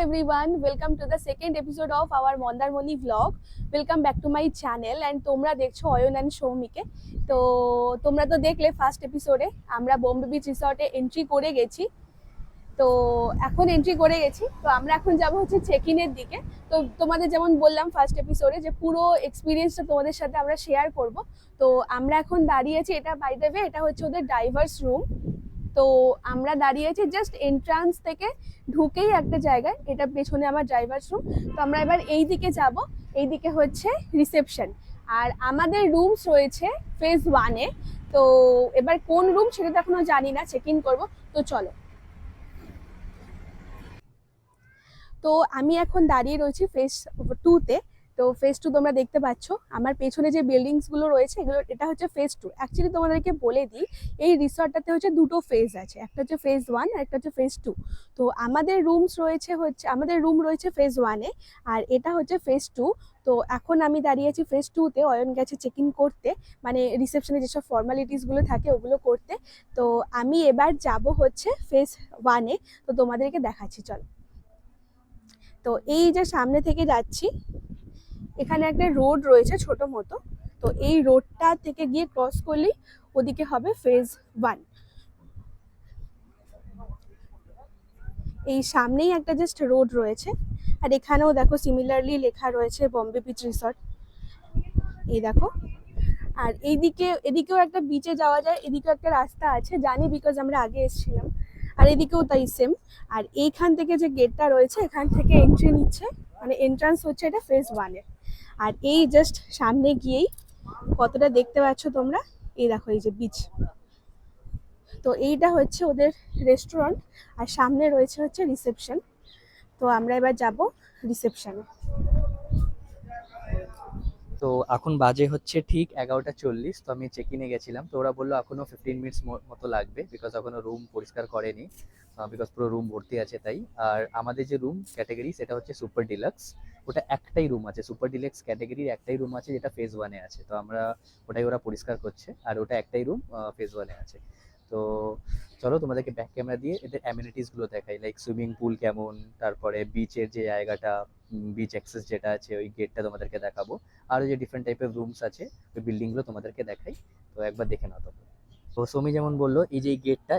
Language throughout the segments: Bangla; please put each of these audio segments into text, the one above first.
everyone, welcome to the second episode of our Mondarmoni vlog. Welcome back to my channel and তোমরা দেখছো অয়ন এন্ড সৌমিকে। তো তোমরা তো দেখলে ফার্স্ট এপিসোডে আমরা বোম্বে বিচ রিসর্টে এন্ট্রি করে গেছি। তো এখন এন্ট্রি করে গেছি, তো আমরা এখন যাব হচ্ছে চেক ইনের দিকে। তো তোমাদের যেমন বললাম ফার্স্ট এপিসোডে যে পুরো এক্সপিরিয়েন্সটা তোমাদের সাথে আমরা শেয়ার করব। তো আমরা এখন দাঁড়িয়ে আছি, এটা বাই দ্য ওয়ে এটা হচ্ছে ওদের ডাইভার্স রুম। তো আমরা দাঁড়িয়ে আছি জাস্ট এন্ট্রান্স থেকে ঢুকেই একটা জায়গায়, এটা পেছনে আমার ড্রাইভার্স রুম। তো আমরা এবার এই দিকে যাব, এই দিকে হচ্ছে রিসেপশন, আর আমাদের রুমস রয়েছে ফেজ 1-এ। তো এবার কোন রুম সেটা তো এখনো জানি না, চেক ইন করবো। তো চলো। তো আমি এখন দাঁড়িয়ে রয়েছি ফেজ 2-তে। তো ফেজ 2 তোমরা দেখতে পাচ্ছ আমার পেছনে যে বিল্ডিংস গুলো রয়েছে, এগুলো এটা হচ্ছে ফেজ 2। অ্যাকচুয়ালি তোমাদেরকে বলে দিই, এই রিসর্টটাতে হচ্ছে দুটো ফেজ আছে, একটা হচ্ছে ফেজ 1 আর একটা হচ্ছে ফেজ 2। তো আমাদের আমাদের রুম রয়েছে ফেজ 1-এ, আর এটা হচ্ছে ফেজ 2। তো এখন আমি দাঁড়িয়ে আছি ফেজ 2-তে, অয়ন গেছে চেক ইন করতে, মানে রিসেপশনে যেসব ফর্মালিটিস গুলো থাকে ওগুলো করতে। তো আমি এবার যাব হচ্ছে ফেজ 1-এ, তো তোমাদেরকে দেখাচ্ছি চলো। তো এই যে সামনে থেকে যাচ্ছি, এখানে একটা রোড রয়েছে ছোট মতো। তো এই রোডটা থেকে গিয়ে ক্রস করলেই ওদিকে হবে ফেজ 1। এই সামনেই একটা জাস্ট রোড রয়েছে, আর এখানেও দেখো সিমিলারলি লেখা রয়েছে বম্বে বিচ রিসর্ট, এই দেখো। আর এদিকেও একটা বিচে যাওয়া যায়, এদিকেও একটা রাস্তা আছে, জানি বিকজ আমরা আগে এসেছিলাম। আর এদিকেও তাই সেম। আর এইখান থেকে যে গেটটা রয়েছে, এখান থেকে এন্ট্রি নিচ্ছে, মানে এন্ট্রান্স হচ্ছে এটা ফেজ 1-এর। আর এই জাস্ট সামনে গিয়েই কতটা দেখতে পাচ্ছ তোমরা, এই দেখো এই যে বিচ। তো এইটা হচ্ছে ওদের রেস্টুরেন্ট, আর সামনে রয়েছে হচ্ছে রিসেপশন। তো আমরা এবার যাব রিসেপশনে। তো এখন বাজে হচ্ছে ঠিক 11:40। তো আমি চেক ইনে গেছিলাম, তো ওরা বললো এখনো 15 মিনিটস মতো লাগবে, বিকজ এখনো রুম পরিষ্কার করেনি, বিকজ পুরো রুম ভর্তি আছে তাই। আর আমাদের যে রুম ক্যাটাগরি সেটা হচ্ছে সুপার ডিলাক্স। ওটা একটাই রুম আছে, সুপার ডিলাক্স ক্যাটাগরির একটাই রুম আছে যেটা ফেজ 1-এ আছে। তো আমরা ওটাই ওরা পরিষ্কার করছে, আর ওটা একটাই রুম ফেজ 1-এ আছে। তো চলো তোমাদেরকে ব্যাক ক্যামেরা দিয়ে এদের অ্যামিনিটিস গুলো দেখাই, লাইক সুইমিং পুল কেমন, তারপরে বিচের যে জায়গাটা, বিচ অ্যাক্সেস যেটা আছে ওই গেটটা তোমাদেরকে দেখাবো। আরও যে ডিফারেন্ট টাইপের রুমস আছে ওই বিল্ডিংগুলো তোমাদেরকে দেখাই, তো একবার দেখে নাও তবে। তো সৌমি যেমন বললো, এই যে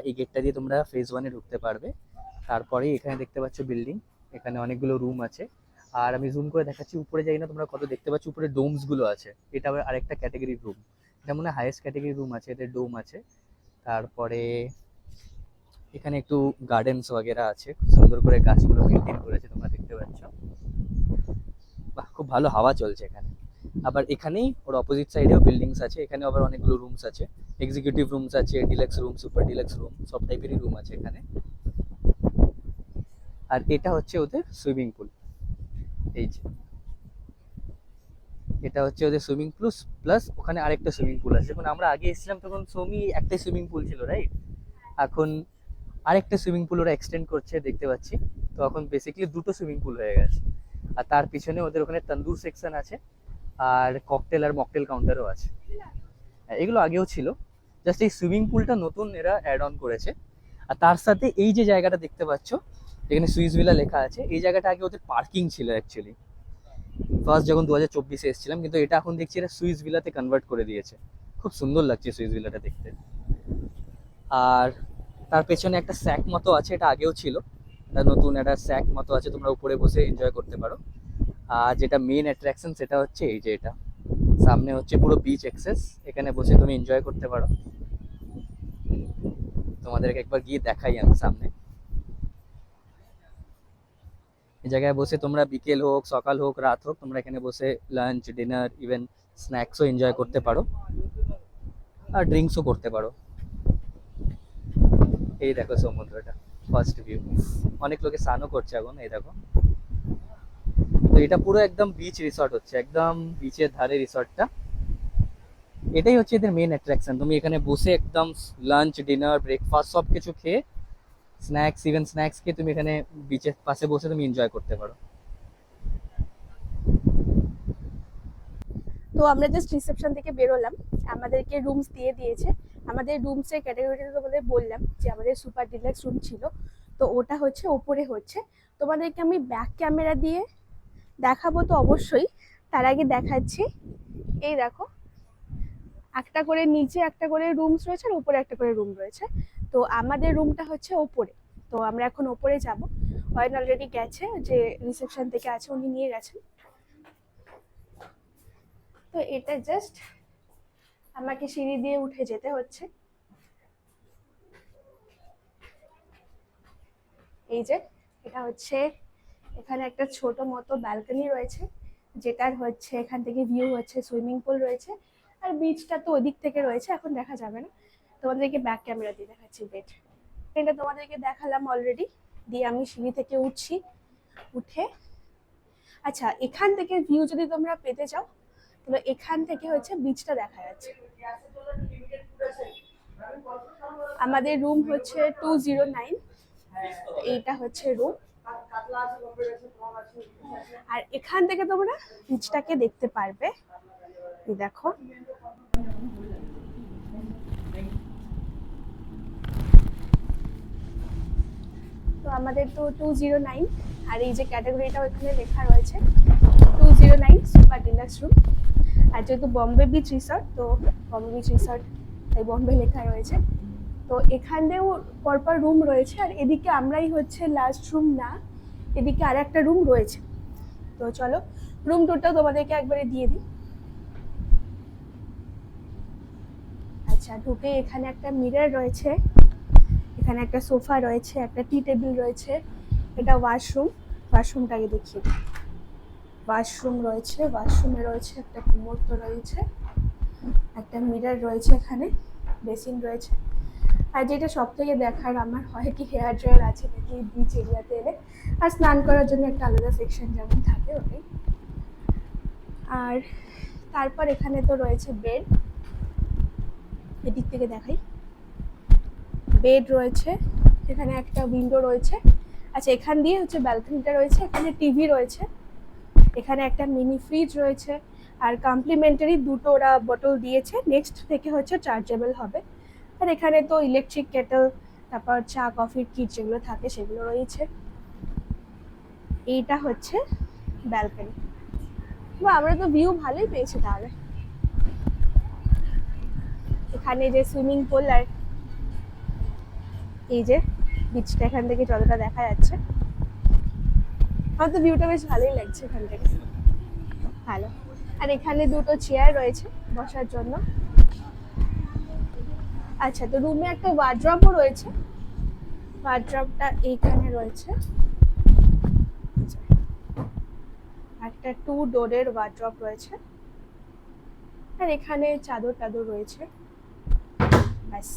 এই গেটটা দিয়ে তোমরা ফেজ 1-এ ঢুকতে পারবে। তারপরে এখানে দেখতে পাচ্ছ বিল্ডিং, এখানে অনেকগুলো রুম আছে। আর আমি জুম করে দেখাচ্ছি, উপরে যাই না তোমরা কত দেখতে পাচ্ছ, উপরে ডোমস গুলো আছে, এটা আবার আরেকটা ক্যাটাগরির রুম। এটা মনে হয় হাইয়েস্ট ক্যাটাগরির রুম আছে, এদের ডোম আছে। তারপরে এখানে একটু গার্ডেনস वगैरह আছে, খুব সুন্দর করে গাছগুলো মেনটেন করেছে, তোমরা দেখতে পাচ্ছ। বাহ, খুব ভালো হাওয়া চলছে এখানে। আবার এখানেই ওর অপোজিট সাইডেও বিল্ডিংস আছে, এখানে আবার অনেকগুলো রুমস আছে, এক্সিকিউটিভ রুমস আছে, deluxe room, super deluxe room, সব টাইপেরই রুম আছে এখানে। আর এটা হচ্ছে ওদের সুইমিং পুল, এই যে এটা হচ্ছে ওদের সুইমিং পুল, প্লাস ওখানে আরেকটা সুইমিং পুল আছে। যখন আমরা আগে এসেছিলাম তখন সৌমি একটাই সুইমিং পুল ছিল, রাইট? এখন আরেকটা সুইমিং পুল ওরা এক্সটেন্ড করছে দেখতে পাচ্ছি। তো এখন বেসিক্যালি দুটো সুইমিং পুল হয়ে গেছে। আর তার পিছনে ওদের ওখানে তন্দুর সেকশন আছে, আর ককটেল আর মকটেল কাউন্টারও আছে। এগুলো আগেও ছিল, জাস্ট এই সুইমিং পুলটা নতুন এরা অ্যাড অন করেছে। আর তার সাথে এই যে জায়গাটা দেখতে পাচ্ছ, এখানে সুইস ভিলা লেখা আছে, এই জায়গাটা আগে ওদের পার্কিং ছিল অ্যাকচুয়ালি, ফার্স্ট যখন 2024-এ এসেছিলাম, কিন্তু এটা এখন দেখছি এরা সুইস ভিলাতে কনভার্ট করে দিয়েছে। খুব সুন্দর লাগছে সুইস ভিলাটা দেখতে। আর তার পেছনে একটা স্যাক মতো আছে, এটা আগেও ছিল, নতুন একটা স্যাক মতো আছে, তোমরা উপরে বসে এনজয় করতে পারো। আর যেটা মেন অ্যাট্রাকশন সেটা হচ্ছে এই যে এটা সামনে হচ্ছে পুরো বিচ অ্যাক্সেস, এখানে বসে তুমি এনজয় করতে পারো। তোমাদেরকে একবার গিয়ে দেখাই আমি সামনে। এই জায়গায় বসে তোমরা বিকেল হোক, সকাল হোক, রাত হোক, তোমরা এখানে বসে লাঞ্চ, ডিনার, ইভেন স্ন্যাক্সও এনজয় করতে পারো, আর ড্রিঙ্কসও করতে পারো। এই দেখো সমুদ্রটা, ফার্স্ট ভিউ। অনেক লোকে স্নানও করছে এখন, এই দেখো। তো এটা পুরো একদম বিচ রিসর্ট হচ্ছে, একদম বিচের ধারে রিসর্টটা। এটাই হচ্ছে এদের মেন অ্যাট্রাকশন। তুমি এখানে বসে একদম লাঞ্চ, ডিনার, ব্রেকফাস্ট সব কিছু খেয়ে, স্ন্যাক্স, ইভেন স্ন্যাক্স খেয়ে তুমি এখানে বিচের পাশে বসে তুমি এনজয় করতে পারো। তো আমরা জাস্ট রিসেপশন থেকে বেরোলাম, আমাদেরকে রুমস দিয়ে দিয়েছে। আমাদের রুমসের ক্যাটাগরিটা তোমাদের বললাম যে আমাদের সুপার ডিলাক্স রুম ছিল। তো ওটা হচ্ছে ওপরে হচ্ছে। তোমাদেরকে আমি ব্যাক ক্যামেরা দিয়ে দেখাবো তো অবশ্যই, তার আগে দেখাচ্ছি। এই দেখো, একটা করে নিচে একটা করে রুমস রয়েছে আর উপরে একটা করে রুম রয়েছে। তো আমাদের রুমটা হচ্ছে ওপরে, তো আমরা এখন ওপরে যাব। অয়ন অলরেডি গেছে, যে রিসেপশন থেকে আছে উনি নিয়ে গেছেন। তো এটা জাস্ট আমাকে সিঁড়ি দিয়ে উঠে যেতে হচ্ছে। এই যে এটা হচ্ছে, এখানে একটা ছোট মতো ব্যালকনি রয়েছে, যেটার হচ্ছে এখান থেকে ভিউ হচ্ছে সুইমিং পুল রয়েছে, আর বিচটা তো ওদিক থেকে রয়েছে, এখন দেখা যাবে না। তোমাদেরকে ব্যাক ক্যামেরা দিয়ে দেখাচ্ছি বেড। এটা তোমাদেরকে দেখালাম অলরেডি। দিয়ে আমি সিঁড়ি থেকে উঠছি, উঠে আচ্ছা এখান থেকে ভিউ যদি তোমরা পেতে চাও, তবে এখান থেকে হচ্ছে বিচটা দেখা যাচ্ছে। আমাদের রুম হচ্ছে 209, এইটা হচ্ছে রুম। আর এখান থেকে তোমরা বিচটাকে দেখতে পারবে। দেখো, তো আমাদের তো 209, আর এই যে ক্যাটাগরিটা ওখানে লেখা রয়েছে 209 সুপার ডিলাক্স রুম। আর যেহেতু বম্বে বিচ রিসর্ট, তো বম্বে বিচ রিসর্ট তাই বম্বে লেখা রয়েছে। তো এখানেও পরপর রুম রয়েছে, আর এদিকে আমরাই হচ্ছে লাস্ট রুম না, এদিকে আর একটা রুম রয়েছে। তো চলো রুম টুরটাও তোমাদেরকে একবারে দিয়ে দিই। আচ্ছা, ঢুকে এখানে একটা মিরর রয়েছে, এখানে একটা সোফা রয়েছে, একটা টি টেবিল রয়েছে। এটা ওয়াশরুম, ওয়াশরুমটাকে দেখিয়ে দিই। ওয়াশরুম রয়েছে, ওয়াশরুমে রয়েছে একটা কোমোড তো রয়েছে, একটা মিরর রয়েছে, এখানে বেসিন রয়েছে। আর যেটা সব থেকে দেখার আমার হয় কি, হেয়ার ড্রায়ার আছে নাকি বিচ এরিয়াতে এলে, আর স্নান করার জন্য একটা আলাদা সেকশন যেমন থাকে ওটাই। আর তারপর এখানে তো রয়েছে বেড, এদিক থেকে দেখাই। বেড রয়েছে, এখানে একটা উইন্ডো রয়েছে। আচ্ছা, এখান দিয়ে হচ্ছে ব্যালকনিটা রয়েছে, এখানে টিভি রয়েছে, এখানে একটা মিনি ফ্রিজ রয়েছে, আর কমপ্লিমেন্টারি দুটো ওরা বোতল দিয়েছে, নেক্সট থেকে হচ্ছে চার্জেবল হবে। আর এখানে তো ইলেকট্রিক কেটল, তারপর চা কফির কিট যেগুলো থাকে সেগুলো রয়েছে। এইটা হচ্ছে ব্যালকনি। বা আমরা তো ভিউ ভালোই পেয়েছি তাহলে। এখানে যে সুইমিং পুল, আর এই যে বিচটা এখান থেকে যতটা দেখা যাচ্ছে, আমার তো ভিউটা বেশ ভালোই লাগছে এখান থেকে, ভালো। আর এখানে দুটো চেয়ার রয়েছে বসার জন্য। আচ্ছা, তো রুমে একটা ওয়ার্ড্রপও রয়েছে, ওয়ার্ড্রপটা এইখানে রয়েছে, একটা 2 ডোরের ওয়ার্ড্রপ রয়েছে, আর এখানে চাদর টাদর রয়েছে, ব্যাস।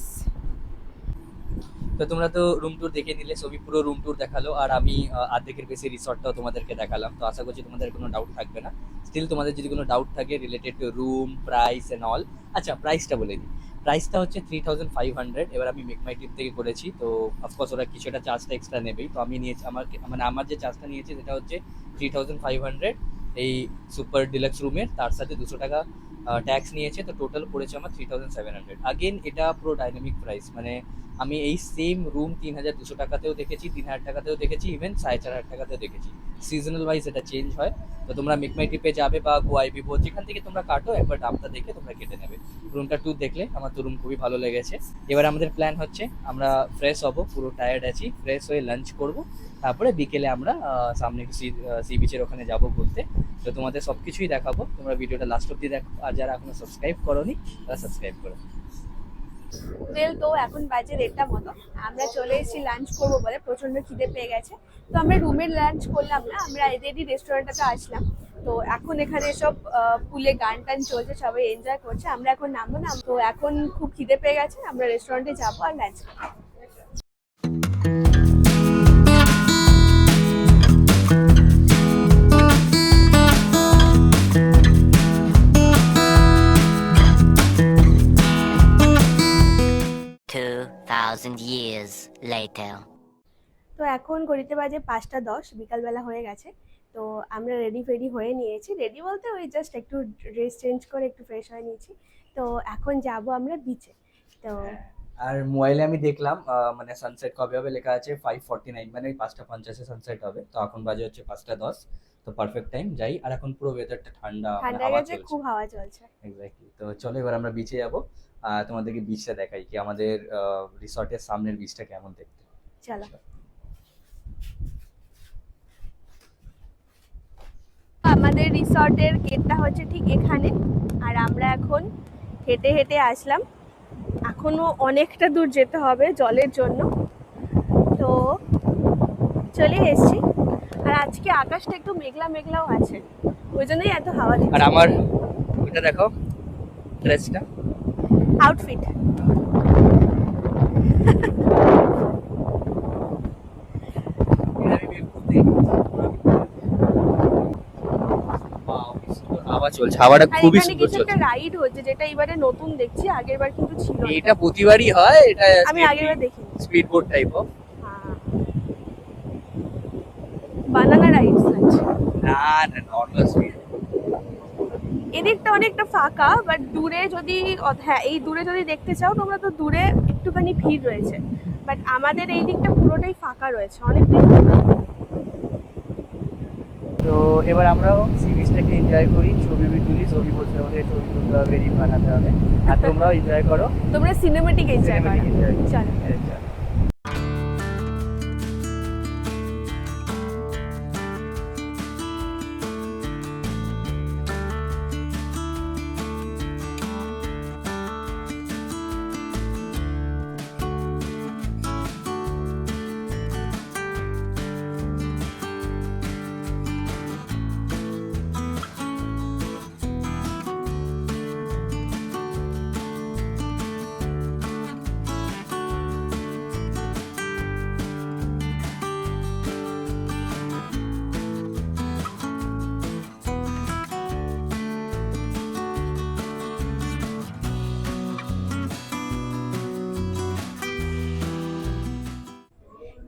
তো তোমরা তো রুম ট্যুর দেখে নিলে, ছবি পুরো রুম ট্যুর দেখালো, আর আমি অর্ধেকের বেশি রিসর্টটাও তোমাদেরকে দেখালাম। তো আশা করছি তোমাদের কোনো ডাউট থাকবে না। স্টিল তোমাদের যদি কোনো ডাউট থাকে related to room price and all, আচ্ছা প্রাইসটা বলে দিই। প্রাইসটা হচ্ছে 3500। এবার আমি মেক মাই ট্রিপ থেকে করেছি, তো অফকোর্স ওরা কিছু একটা চার্জটা এক্সট্রা নেবেই। তো আমি নিয়েছি, আমার যে চার্জটা নিয়েছি সেটা হচ্ছে 3500 এই সুপার ডিলাক্স রুমের, তার সাথে 200 টাকা ট্যাক্স নিয়েছে। তো টোটাল পড়েছে আমার 3700। আগেন এটা পুরো ডাইনামিক প্রাইস, মানে আমি এই সেম রুম 3200 টাকাতেও দেখেছি, 3000 টাকাতেও দেখেছি, ইভেন 4500 টাকাতেও দেখেছি। সিজনাল ওয়াইজ এটা চেঞ্জ হয়। তো তোমরা মেক মাই ট্রিপে যাবে বা গোয়াই বিপো যেখান থেকে তোমরা কাটো, একবার দামটা দেখে তোমরা কেটে নেবে। রুমটা ট্যুর দেখলে, আমার তো রুম খুবই ভালো লেগেছে। এবার আমাদের প্ল্যান হচ্ছে আমরা ফ্রেশ হব, পুরো টায়ার্ড আছি, ফ্রেশ হয়ে লাঞ্চ করব, তারপরে বিকেলে আমরা সামনে একটু সি বিচের ওখানে যাব ঘুরতে। তো তোমাদের সব কিছুই দেখাবো, তোমরা ভিডিওটা লাস্ট অব্দি দেখো, আর যারা এখনো সাবস্ক্রাইব করোনি তারা সাবস্ক্রাইব করো। তো এখন বাজে 1:30 মতো, আমরা চলে এসেছি লাঞ্চ করবো বলে, প্রচন্ড খিদে পেয়ে গেছে। তো আমরা রুমে লাঞ্চ করলাম না, আমরা এদেরই রেস্টুরেন্টটাতে আসলাম। তো এখন এখানে সব পুলে গান টান চলছে, সবাই এনজয় করছে, আমরা এখন নামবো না। তো এখন খুব খিদে পেয়ে গেছে, আমরা রেস্টুরেন্টে যাবো আর লাঞ্চ করবো। 2,000 years later. তো এখন ঘড়িতে বাজে 5:10, বিকালবেলা হয়ে গেছে। তো আমরা রেডি ফেডি হয়ে নিয়েছি, রেডি বলতে ওই জাস্ট একটু ড্রেস চেঞ্জ করে একটু ফ্রেশ হয়ে নিয়েছি। তো এখন যাব আমরা বিচে। তো আর মোবাইলে আমি দেখলাম মানে সানসেট কবে হবে লেখা আছে 5:49, মানে ওই 5:50 সানসেট হবে। তো এখন বাজে হচ্ছে 5:10, তো পারফেক্ট টাইম যাই। আর এখন পুরো ওয়েদারটা ঠান্ডা, মানে ঠান্ডা হাওয়া গেছে, চলছে। খুব হাওয়া চলছে। এক্স্যাক্টলি। তো চলো এবার আমরা বিচে যাবো, তোমাদেরকে বিচটা দেখাই কি আমাদের রিসর্টের সামনের বিচটা কেমন দেখতে। চলো। আমাদের রিসর্টের গেটটা হচ্ছে ঠিক এখানে, আর আমরা এখন হেঁটে হেঁটে আসলাম। এখনো অনেকটা দূর যেতে হবে জলের জন্য, তো চলে এসেছি। আর আজকে আকাশটা একটু মেঘলা মেঘলাও আছে, ওই জন্যই এত হাওয়া আর দিচ্ছে। আমার ওটা দেখো, ড্রেসটা, আউটফিট। হাওয়া চলছে, হাওয়াটা আর খুবই এখানে সুন্দর কিছু চলছে। একটা রাইড হচ্ছে, যেটা এবারে নতুন দেখছি, আগেরবার কিন্তু ছিল না। এটা প্রতিবারই হয়, এটা আমি আগেরবার দেখিনি। Speed boat type of. Banana rides আছে। না না, নর্মাল স্পিড। এদিকটা অনেকটা ফাঁকা, বাট দূরে যদি হ্যাঁ এই দূরে যদি দেখতে চাও তোমরা, তো দূরে একটুখানি ভিড় রয়েছে, বাট আমাদের এই দিকটা পুরোটাই ফাঁকা রয়েছে, অনেকটাই ফাঁকা। তো এবার আমরাও সি বিচটাকে এনজয় করি, ছবি তুলি। ছবি বলতে আমাদের ছবি তুলতে হবে, রিল বানাতে হবে, আর তোমরাও এনজয় করো। তোমরা সিনেমেটিক এনজয় করো। Cinematic enjoy। চলো।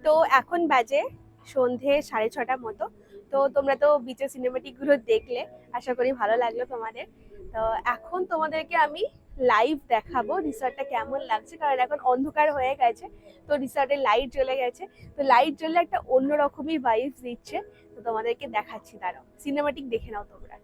তো এখন বাজে সন্ধে 6:30 মতো। তো তোমরা তো বিচের সিনেমেটিক গুলো দেখলে, আশা করি ভালো লাগলো তোমাদের। তো এখন তোমাদেরকে আমি লাইভ দেখাবো রিসর্টটা কেমন লাগছে, কারণ এখন অন্ধকার হয়ে গেছে, তো রিসর্টে লাইট জ্বলে গেছে। তো লাইট জ্বললে একটা অন্যরকমই ভাইবস দিচ্ছে, তো তোমাদেরকে দেখাচ্ছি, দাঁড়াও সিনেমেটিক দেখে নাও তোমরা।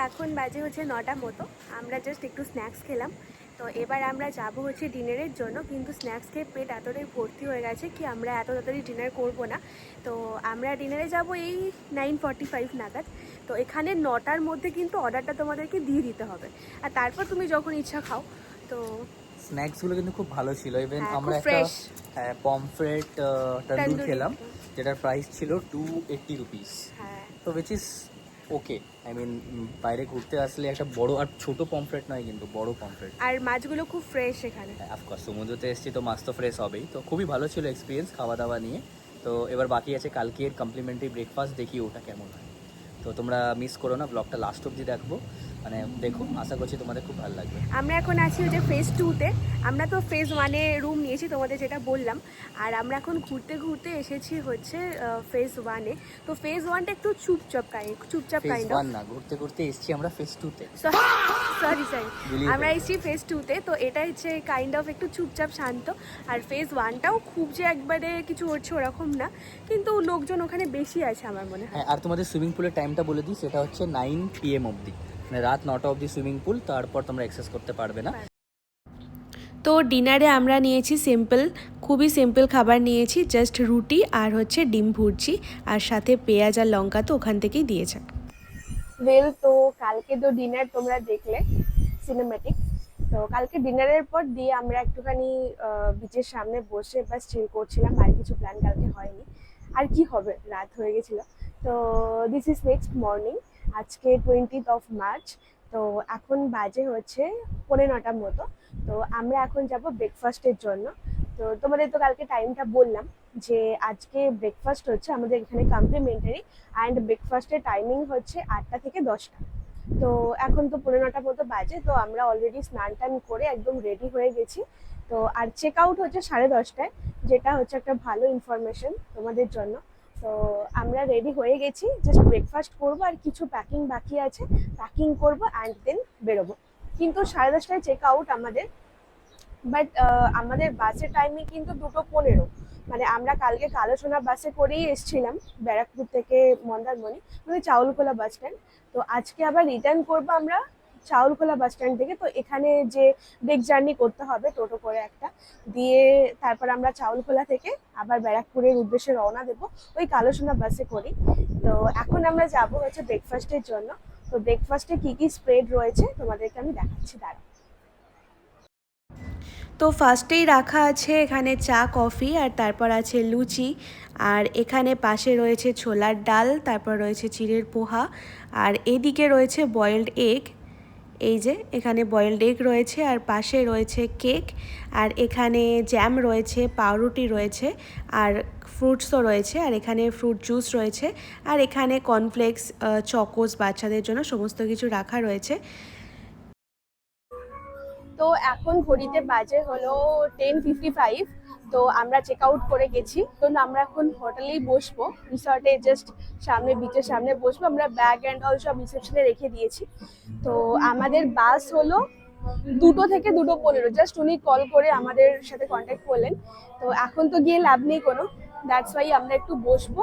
এখন বাজে হচ্ছে 9টা মতো, আমরা জাস্ট একটু স্ন্যাক্স খেলাম। তো এবার আমরা যাব হচ্ছে ডিনারের জন্য, কিন্তু স্ন্যাক্স খেয়ে পেট এতটাই ভর্তি হয়ে গেছে কি আমরা এত তাড়াতাড়ি ডিনার করব না। তো আমরা ডিনারে যাব এই 9:45 নাগাদ। তো এখানে 9টার মধ্যে কিন্তু অর্ডারটা তোমাদেরকে দিয়ে দিতে হবে, আর তারপর তুমি যখন ইচ্ছা খাও। তো স্ন্যাক্সগুলো কিন্তু খুব ভালো ছিল। ইভেন হ্যাঁ, আমরা খুব একটা ফ্রেশ পমফ্রেট তন্দুর তন্দুরি খেলাম, যেটার প্রাইস ছিল 280 রুপিস। হ্যাঁ, তো which is okay. I mean বাইরে ঘুরতে আসলে একটা বড় আর ছোট পমফ্রেট নয়, কিন্তু বড় পমফ্রেট। আর মাছগুলো খুব ফ্রেশ এখানে। অফকোর্স সমুদ্রতে এসেছি তো মাছ তো ফ্রেশ হবেই। তো খুবই ভালো ছিল এক্সপিরিয়েন্স খাওয়া দাওয়া নিয়ে। তো এবার বাকি আছে কালকের কমপ্লিমেন্টারি ব্রেকফাস্ট, দেখি ওটা কেমন হয়। তো তোমরা মিস করো না, ব্লগটা লাস্ট অবধি দেখবো। মানে দেখো, আশা করছি তোমাদের খুব ভালো লাগবে। আমরা এখন আছি হচ্ছে ফেজ 2-তে। আমরা তো ফেজ 1-এ রুম নিয়েছি তোমাদের যেটা বললাম, আর আমরা এখন ঘুরতে ঘুরতে এসেছি হচ্ছে ফেজ 1-এ। তো ফেজ 1টা একটু চুপচাপ ফেজ কাইন্ড অফ। 1 না, ঘুরতে ঘুরতে এসেছি আমরা ফেজ 2-তে। সরি গুলিয়ে আমরা ফেলবো। এসেছি ফেজ 2-তে। তো এটা হচ্ছে কাইন্ড অফ একটু চুপচাপ শান্ত। আর ফেজ 1টাও খুব যে একবারে কিছু হচ্ছে ওরকম না, কিন্তু লোকজন ওখানে বেশি আছে আমার মনে হয়। হ্যাঁ, আর তোমাদের সুইমিং পুলের টাইমটা বলে দিই, সেটা হচ্ছে 9 PM অবধি, মানে রাত 9টা অবধি সুইমিং পুল, তারপর তোমরা অ্যাক্সেস করতে পারবে না। তো ডিনারে আমরা নিয়েছি খুবই সিম্পল খাবার নিয়েছি, জাস্ট রুটি আর হচ্ছে ডিম ভুর্জি, আর সাথে পেঁয়াজ আর লঙ্কা তো ওখান থেকেই দিয়েছে। তো কালকে তো ডিনার তোমরা দেখলে সিনেম্যাটিক। তো কালকে ডিনারের পর দিয়ে আমরা একটুখানি বিচের সামনে বসে বাস চিল করছিলাম, আর কিছু প্ল্যান কালকে হয়নি। আর কি হবে, রাত হয়ে গেছিল। তো দিস ইজ নেক্সট মর্নিং, আজকে 20th মার্চ। তো এখন বাজে হচ্ছে 9:15 মতো। তো আমরা এখন যাব ব্রেকফাস্টের জন্য। তো তোমাদের তো কালকে টাইমটা বললাম যে আজকে ব্রেকফাস্ট হচ্ছে আমাদের এখানে কমপ্লিমেন্টারি, অ্যান্ড ব্রেকফাস্টের টাইমিং হচ্ছে 8টা থেকে 10টা। তো এখন তো 9:15 মতো বাজে, তো আমরা অলরেডি স্নান টান করে একদম রেডি হয়ে গেছি। তো আর চেক আউট হচ্ছে 10:30টায়, যেটা হচ্ছে একটা ভালো ইনফরমেশন তোমাদের জন্য। তো আমরা রেডি হয়ে গেছি, জাস্ট ব্রেকফাস্ট করবো আর কিছু প্যাকিং বাকি আছে, প্যাকিং করবো অ্যান্ড দেন বেরোবো। কিন্তু 10:30টায় চেক আউট আমাদের, বাট আমাদের বাসের টাইমিং কিন্তু 2:15। মানে আমরা কালকে কালোসোনা বাসে করেই এসেছিলাম ব্যারাকপুর থেকে মন্দারমণি, মানে চাউলখোলা বাস স্ট্যান্ড। তো আজকে আবার রিটার্ন করবো আমরা চাউলখোলা বাস স্ট্যান্ড থেকে। তো এখানে যে ব্রেক জার্নি করতে হবে টোটো করে একটা, দিয়ে তারপর আমরা চাউলখোলা থেকে আবার ব্যারাকপুরের উদ্দেশ্যে রওনা দেবো ওই কালোসোনা বাসে করি। তো এখন আমরা যাব হচ্ছে ব্রেকফাস্টের জন্য। তো ব্রেকফাস্টে কি কি স্প্রেড রয়েছে তোমাদেরকে আমি দেখাচ্ছি, দাঁড়া। তো ফার্স্টেই রাখা আছে এখানে চা কফি, আর তারপর আছে লুচি, আর এখানে পাশে রয়েছে ছোলার ডাল, তারপর রয়েছে চিড়ের পোহা, আর এদিকে রয়েছে বয়েলড এগ। এই যে এখানে বয়েলড এগ রয়েছে, আর পাশে রয়েছে কেক, আর এখানে জ্যাম রয়েছে, পাউরুটি রয়েছে, আর ফ্রুটসও রয়েছে, আর এখানে ফ্রুট জুস রয়েছে, আর এখানে কর্নফ্লেক্স, চকোস বাচ্চাদের জন্য সমস্ত কিছু রাখা রয়েছে। তো এখন ঘড়িতে বাজে হলো 10:55। তো আমরা চেক আউট করে গেছি, তো আমরা এখন হোটেলেই বসবো, রিসর্টে জাস্ট সামনে বিচের সামনে বসবো। আমরা ব্যাগ অ্যান্ড অল সব রিসেপশনে রেখে দিয়েছি। তো আমাদের বাস হলো 2টো থেকে 2:15, জাস্ট উনি কল করে আমাদের সাথে কন্ট্যাক্ট করলেন। তো এখন তো গিয়ে লাভ নেই কোনো, দ্যাটস ওয়াই আমরা একটু বসবো,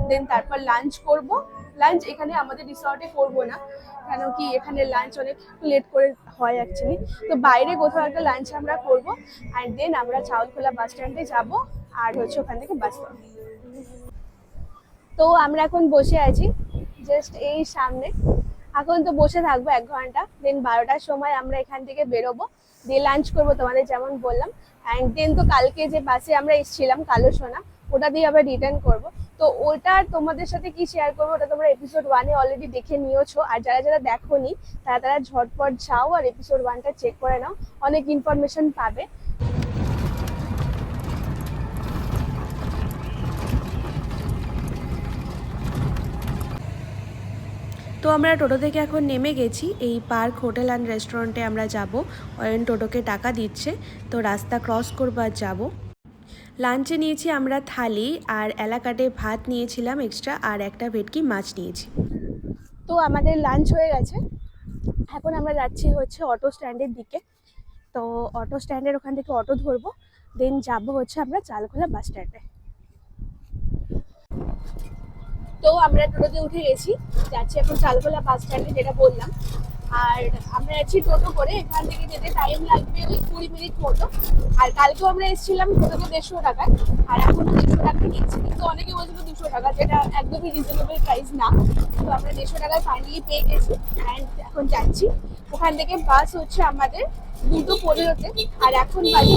দেন তারপর লাঞ্চ করব। লাঞ্চ এখানে আমাদের রিসর্টে করবো না, কেন কি এখানে লাঞ্চ অনেক লেট করে হয় অ্যাকচুয়ালি। তো বাইরে কোথাও একটা লাঞ্চ আমরা করবো, অ্যান্ড দেন আমরা চাউলখোলা বাস স্ট্যান্ডে যাবো, আর হচ্ছে ওখান থেকে বাস ধরবো। তো আমরা এখন বসে আছি জাস্ট এই সামনে, এখন তো বসে থাকবো 1 ঘন্টা, দেন 12টার সময় আমরা এখান থেকে বেরোবো, দিয়ে লাঞ্চ করবো তোমাদের যেমন বললাম, অ্যান্ড দেন তো কালকে যে বাসে আমরা এসেছিলাম কালোসোনা, ওটা দিয়ে আবার রিটার্ন করবো। তো ওটা তোমাদের সাথে কি শেয়ার করবো, ওটা তোমরা এপিসোড 1-এ অলরেডি দেখে নিয়েছো, আর যারা যারা দেখোনি তারা ঝটপট যাও আর এপিসোড 1টা চেক করে নাও, অনেক ইনফরমেশন পাবে। তো আমরা টোটো থেকে এখন নেমে গেছি, এই পার্ক হোটেল অ্যান্ড রেস্টুরেন্টে আমরা যাব। অয়ন টোটোকে টাকা দিচ্ছে, তো রাস্তা ক্রস করবো আর যাবো। লাঞ্চে নিয়েছি আমরা থালি, আর এলাকাটে ভাত নিয়েছিলাম এক্সট্রা, আর একটা ভেটকি মাছ নিয়েছি। তো আমাদের লাঞ্চ হয়ে গেছে, এখন আমরা যাচ্ছি হচ্ছে অটো স্ট্যান্ডের দিকে। তো অটো স্ট্যান্ডের ওখান থেকে অটো ধরবো, দেন যাবো হচ্ছে আমরা চালখোলা বাস স্ট্যান্ডে। তো আমরা টোটোতে উঠে গেছি, যাচ্ছি এখন চালখোলা বাস স্ট্যান্ডে যেটা বললাম। আর আমরা যাচ্ছি টোটো করে, এখান থেকে যেতে টাইম লাগবে ওই 20 মিনিট মতো। আর কালকেও আমরা এসেছিলাম টোটোতে 150 টাকায়, আর এখনো 150 টাকা নিচ্ছি, কিন্তু অনেকে বলছিল 200 টাকা, যেটা একদমই রিজনেবল প্রাইস না। তো আমরা 150 টাকায় ফাইনালি পেয়ে গেছি, অ্যান্ড এখন যাচ্ছি। ওখান থেকে বাস হচ্ছে আমাদের 2:15-তে, আর এখন বাজে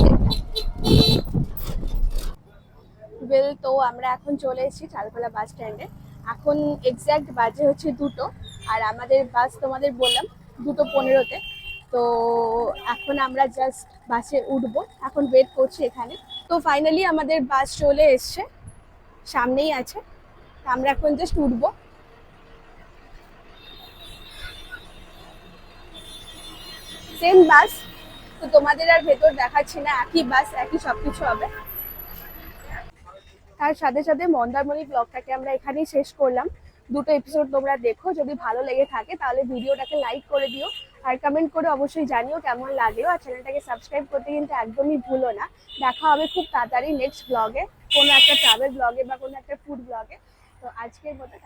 1:30। তো আমরা এখন চলে এসেছি চালখোলা বাস স্ট্যান্ডে, এখন এক্স্যাক্ট বাজে হচ্ছে 2টো, আর আমাদের বাস তোমাদের বললাম 2:15-তে। তো এখন আমরা জাস্ট বাসে উঠবো, এখন ওয়েট করছি এখানে। তো ফাইনালি আমাদের বাস চলে এসছে, সামনেই আছে, আমরা এখন জাস্ট উঠবো। সেম বাস, তো তোমাদের আর ভেতর দেখাচ্ছি না, একই বাস একই সবকিছু হবে। তার সাথে সাথে মন্দারমণি ব্লগটাকে আমরা এখানেই শেষ করলাম। দুটো এপিসোড তোমরা দেখো, যদি ভালো লেগে থাকে তাহলে ভিডিওটাকে লাইক করে দিও, আর কমেন্ট করে অবশ্যই জানিও কেমন লাগলো, আর চ্যানেলটাকে সাবস্ক্রাইব করতে কিন্তু একদমই ভুলো না। দেখা হবে খুব তাড়াতাড়ি নেক্সট ব্লগে, কোনো একটা ট্রাভেল ব্লগে বা কোনো একটা ফুড ব্লগে। তো আজকের মতো